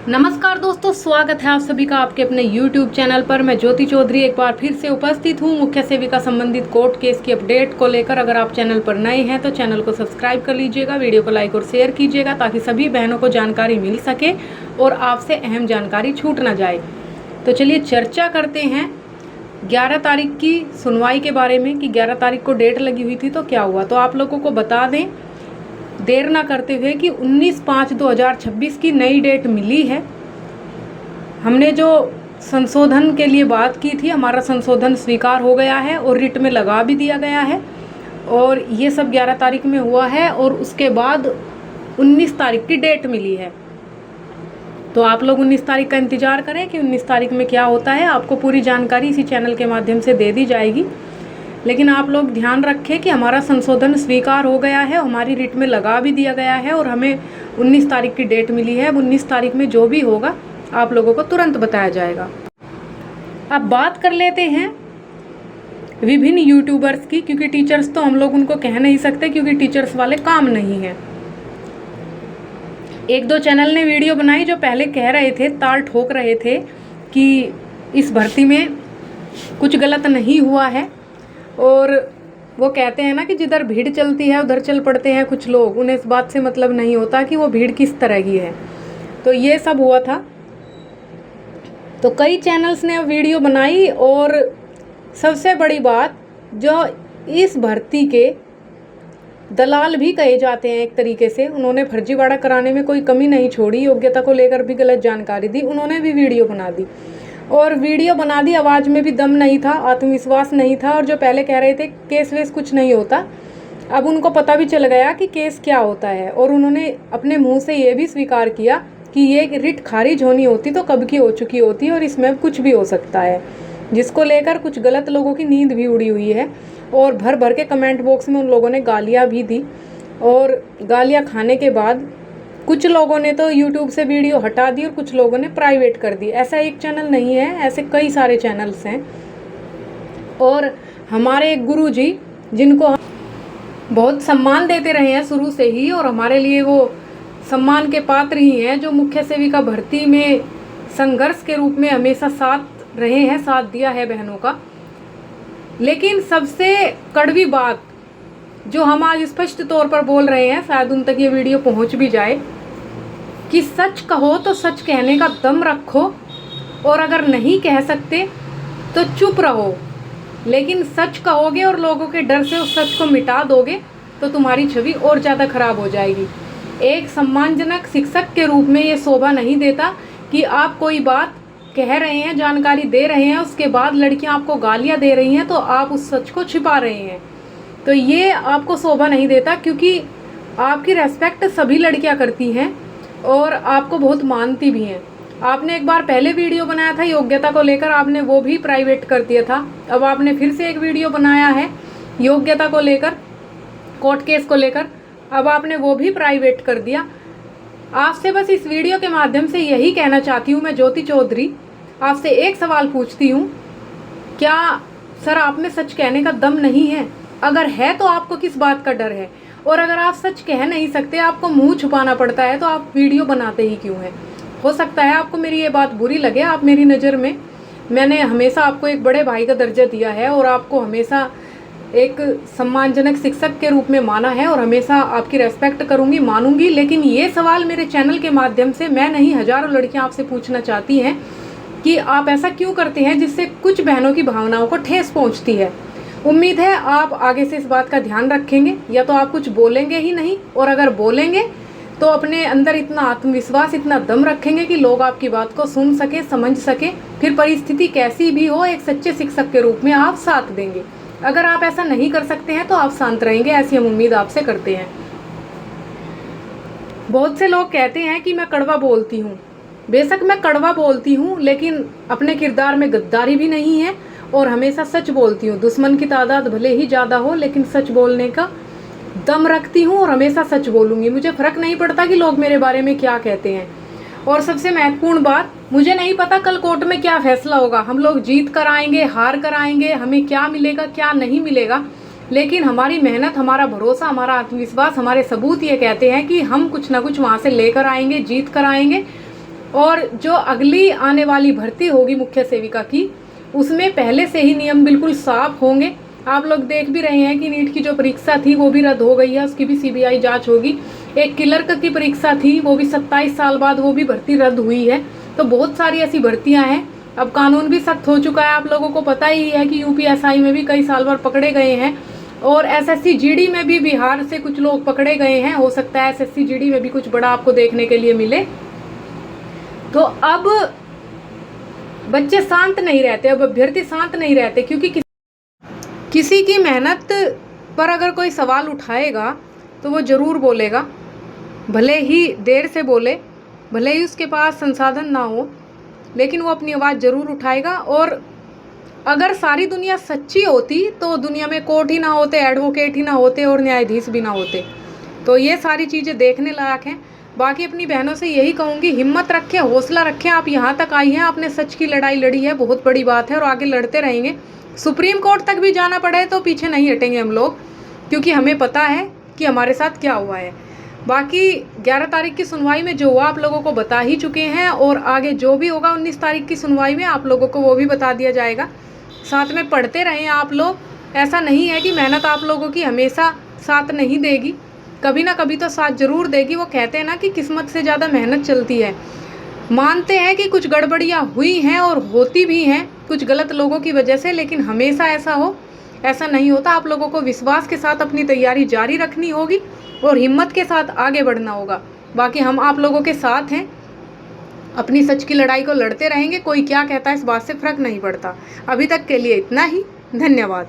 नमस्कार दोस्तों, स्वागत है आप सभी का आपके अपने YouTube चैनल पर। मैं ज्योति चौधरी एक बार फिर से उपस्थित हूँ मुख्य सेविका संबंधित कोर्ट केस की अपडेट को लेकर। अगर आप चैनल पर नए हैं तो चैनल को सब्सक्राइब कर लीजिएगा, वीडियो को लाइक और शेयर कीजिएगा ताकि सभी बहनों को जानकारी मिल सके और आपसे अहम जानकारी छूट ना जाए। तो चलिए चर्चा करते हैं 11 तारीख की सुनवाई के बारे में कि 11 तारीख को डेट लगी हुई थी तो क्या हुआ। तो आप लोगों को बता दें देर ना करते हुए कि 19/5/2026 की नई डेट मिली है। हमने जो संशोधन के लिए बात की थी, हमारा संशोधन स्वीकार हो गया है और रिट में लगा भी दिया गया है और ये सब 11 तारीख में हुआ है और उसके बाद 19 तारीख की डेट मिली है। तो आप लोग 19 तारीख का इंतज़ार करें कि 19 तारीख में क्या होता है। आपको पूरी जानकारी इसी चैनल के माध्यम से दे दी जाएगी, लेकिन आप लोग ध्यान रखें कि हमारा संशोधन स्वीकार हो गया है, हमारी रिट में लगा भी दिया गया है और हमें 19 तारीख की डेट मिली है। अब 19 तारीख में जो भी होगा आप लोगों को तुरंत बताया जाएगा। अब बात कर लेते हैं विभिन्न यूट्यूबर्स की, क्योंकि टीचर्स तो हम लोग उनको कह नहीं सकते क्योंकि टीचर्स वाले काम नहीं है। एक दो चैनल ने वीडियो बनाई जो पहले कह रहे थे, ताल ठोक रहे थे कि इस भर्ती में कुछ गलत नहीं हुआ है और वो कहते हैं ना कि जिधर भीड़ चलती है उधर चल पड़ते हैं कुछ लोग। उन्हें इस बात से मतलब नहीं होता कि वो भीड़ किस तरह की है। तो ये सब हुआ था। तो कई चैनल्स ने वीडियो बनाई और सबसे बड़ी बात, जो इस भर्ती के दलाल भी कहे जाते हैं एक तरीके से, उन्होंने फर्जीवाड़ा कराने में कोई कमी नहीं छोड़ी, योग्यता को लेकर भी गलत जानकारी दी, उन्होंने भी वीडियो बना दी और वीडियो बना दी। आवाज़ में भी दम नहीं था, आत्मविश्वास नहीं था और जो पहले कह रहे थे केस वेस कुछ नहीं होता, अब उनको पता भी चल गया कि केस क्या होता है और उन्होंने अपने मुंह से ये भी स्वीकार किया कि ये रिट खारिज होनी होती तो कब की हो चुकी होती और इसमें कुछ भी हो सकता है, जिसको लेकर कुछ गलत लोगों की नींद भी उड़ी हुई है। और भर भर के कमेंट बॉक्स में उन लोगों ने गालियाँ भी दी और गालियाँ खाने के बाद कुछ लोगों ने तो YouTube से वीडियो हटा दी और कुछ लोगों ने प्राइवेट कर दी। ऐसा एक चैनल नहीं है, ऐसे कई सारे चैनल्स हैं। और हमारे एक गुरु जी, जिनको हम बहुत सम्मान देते रहे हैं शुरू से ही और हमारे लिए वो सम्मान के पात्र ही हैं, जो मुख्य सेविका भर्ती में संघर्ष के रूप में हमेशा साथ रहे हैं, साथ दिया है बहनों का। लेकिन सबसे कड़वी बात जो हम आज स्पष्ट तौर पर बोल रहे हैं, शायद उन तक ये वीडियो पहुंच भी जाए, कि सच कहो तो सच कहने का दम रखो और अगर नहीं कह सकते तो चुप रहो। लेकिन सच कहोगे और लोगों के डर से उस सच को मिटा दोगे तो तुम्हारी छवि और ज़्यादा खराब हो जाएगी। एक सम्मानजनक शिक्षक के रूप में ये शोभा नहीं देता कि आप कोई बात कह रहे हैं, जानकारी दे रहे हैं, उसके बाद लड़कियां आपको गालियां दे रही हैं तो आप उस सच को छिपा रहे हैं। तो ये आपको शोभा नहीं देता, क्योंकि आपकी रेस्पेक्ट सभी लड़कियां करती हैं और आपको बहुत मानती भी हैं। आपने एक बार पहले वीडियो बनाया था योग्यता को लेकर, आपने वो भी प्राइवेट कर दिया था। अब आपने फिर से एक वीडियो बनाया है योग्यता को लेकर, कोर्ट केस को लेकर, अब आपने वो भी प्राइवेट कर दिया। आपसे बस इस वीडियो के माध्यम से यही कहना चाहती हूँ, मैं ज्योति चौधरी आपसे एक सवाल पूछती हूँ, क्या सर आप में सच कहने का दम नहीं है? अगर है तो आपको किस बात का डर है? और अगर आप सच कह नहीं सकते, आपको मुंह छुपाना पड़ता है, तो आप वीडियो बनाते ही क्यों हैं? हो सकता है आपको मेरी ये बात बुरी लगे। आप मेरी नज़र में, मैंने हमेशा आपको एक बड़े भाई का दर्जा दिया है और आपको हमेशा एक सम्मानजनक शिक्षक के रूप में माना है और हमेशा आपकी रेस्पेक्ट करूंगी, मानूंगी। लेकिन ये सवाल मेरे चैनल के माध्यम से मैं नहीं, हजारों लड़कियां आपसे पूछना चाहती हैं कि आप ऐसा क्यों करते हैं जिससे कुछ बहनों की भावनाओं को ठेस पहुंचती है। उम्मीद है आप आगे से इस बात का ध्यान रखेंगे, या तो आप कुछ बोलेंगे ही नहीं, और अगर बोलेंगे तो अपने अंदर इतना आत्मविश्वास, इतना दम रखेंगे कि लोग आपकी बात को सुन सके, समझ सके, फिर परिस्थिति कैसी भी हो एक सच्चे शिक्षक के रूप में आप साथ देंगे। अगर आप ऐसा नहीं कर सकते हैं तो आप शांत रहेंगे, ऐसी हम उम्मीद आपसे करते हैं। बहुत से लोग कहते हैं कि मैं कड़वा बोलती हूँ। बेशक मैं कड़वा बोलती हूँ, लेकिन अपने किरदार में गद्दारी भी नहीं है और हमेशा सच बोलती हूँ। दुश्मन की तादाद भले ही ज़्यादा हो, लेकिन सच बोलने का दम रखती हूँ और हमेशा सच बोलूँगी। मुझे फ़र्क नहीं पड़ता कि लोग मेरे बारे में क्या कहते हैं। और सबसे महत्वपूर्ण बात, मुझे नहीं पता कल कोर्ट में क्या फैसला होगा। हम लोग जीत कर आएंगे, हार कर आएंगे, हमें क्या मिलेगा क्या नहीं मिलेगा, लेकिन हमारी मेहनत, हमारा भरोसा, हमारा आत्मविश्वास, हमारे सबूत ये कहते हैं कि हम कुछ ना कुछ वहाँ से लेकर आएंगे, जीत कर आएंगे। और जो अगली आने वाली भर्ती होगी मुख्य सेविका की, उसमें पहले से ही नियम बिल्कुल साफ होंगे। आप लोग देख भी रहे हैं कि नीट की जो परीक्षा थी वो भी रद्द हो गई है, उसकी भी सीबीआई जांच होगी। एक क्लर्क की परीक्षा थी, वो भी 27 साल बाद वो भी भर्ती रद्द हुई है। तो बहुत सारी ऐसी भर्तियां हैं। अब कानून भी सख्त हो चुका है, आप लोगों को पता ही है कि यूपीएसआई में भी कई साल भर पकड़े गए हैं, और एसएससी जीडी में भी बिहार से कुछ लोग पकड़े गए हैं। हो सकता है एसएससी जीडी में भी कुछ बड़ा आपको देखने के लिए मिले। तो अब बच्चे शांत नहीं रहते, अब अभ्यर्थी शांत नहीं रहते, क्योंकि किसी की मेहनत पर अगर कोई सवाल उठाएगा तो वो ज़रूर बोलेगा, भले ही देर से बोले, भले ही उसके पास संसाधन ना हो, लेकिन वो अपनी आवाज़ ज़रूर उठाएगा। और अगर सारी दुनिया सच्ची होती तो दुनिया में कोर्ट ही ना होते, एडवोकेट ही ना होते और न्यायाधीश भी ना होते। तो ये सारी चीज़ें देखने लायक हैं। बाकी अपनी बहनों से यही कहूँगी, हिम्मत रखें, हौसला रखें। आप यहाँ तक आई हैं, आपने सच की लड़ाई लड़ी है, बहुत बड़ी बात है, और आगे लड़ते रहेंगे। सुप्रीम कोर्ट तक भी जाना पड़े तो पीछे नहीं हटेंगे हम लोग, क्योंकि हमें पता है कि हमारे साथ क्या हुआ है। बाकी 11 तारीख की सुनवाई में जो हुआ आप लोगों को बता ही चुके हैं, और आगे जो भी होगा 19 तारीख की सुनवाई में आप लोगों को वो भी बता दिया जाएगा। साथ में पढ़ते रहें आप लोग। ऐसा नहीं है कि मेहनत आप लोगों की हमेशा साथ नहीं देगी, कभी ना कभी तो साथ ज़रूर देगी। वो कहते हैं ना कि किस्मत से ज़्यादा मेहनत चलती है। मानते हैं कि कुछ गड़बड़ियाँ हुई हैं और होती भी हैं कुछ गलत लोगों की वजह से, लेकिन हमेशा ऐसा नहीं होता। आप लोगों को विश्वास के साथ अपनी तैयारी जारी रखनी होगी और हिम्मत के साथ आगे बढ़ना होगा। बाकी हम आप लोगों के साथ हैं, अपनी सच की लड़ाई को लड़ते रहेंगे। कोई क्या कहता है इस बात से फ़र्क नहीं पड़ता। अभी तक के लिए इतना ही, धन्यवाद।